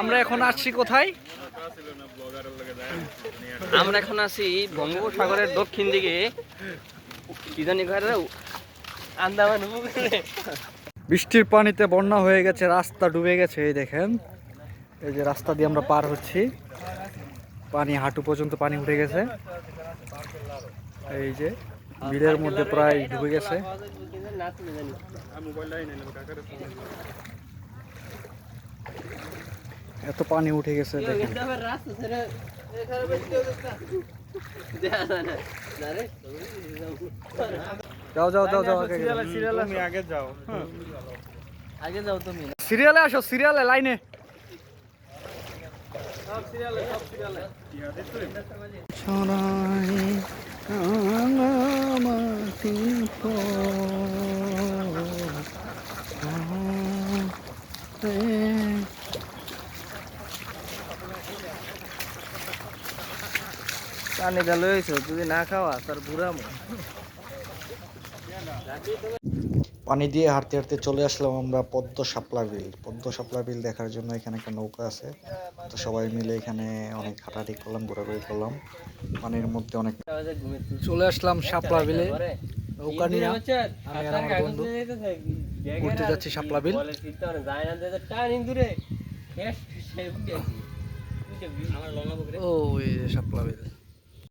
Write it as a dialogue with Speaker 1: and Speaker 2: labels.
Speaker 1: আমরা এখন আসছি কোথায়?
Speaker 2: আমরা এখন আছি বঙ্গোপসাগরের দক্ষিণ দিকে আন্দামান উপকূলে।
Speaker 1: বৃষ্টির পানিতে বন্যা হয়ে গেছে, রাস্তা ডুবে গেছে। এই দেখেন, এই যে রাস্তা দিয়ে আমরা পার হচ্ছি, পানি হাঁটু পর্যন্ত পানি উঠে গেছে। এই যে বিলের মধ্যে প্রায় ডুবে গেছে। এত পানি উঠে গেছে দেখেন। যাও যাও যাও যাও,
Speaker 3: আগে যাও।
Speaker 2: আগে যাও তুমি।
Speaker 1: সিরিয়ালে আসো, সিরিয়ালে, লাইনে।
Speaker 2: পানি দা লইছো যদি না খাওয়া তার বুড়ামো।
Speaker 1: পানি দিয়ে হাঁটতে হাঁটতে চলে আসলাম আমরা পদ্ম শাপলা বিল। পদ্ম শাপলা বিল দেখার জন্য এখানে একটা নৌকা আছে, তো সবাই মিলে এখানে অনেক হাঁটাহাঁটি করলাম, ঘোরাঘুরি করলাম পানির মধ্যে। অনেক চলে আসলাম শাপলা বিলে নৌকা নিয়ে। আমি আর আমার বন্ধু ঘুরতে যাচ্ছি শাপলা বিল। ও এই যে শাপলা বিল।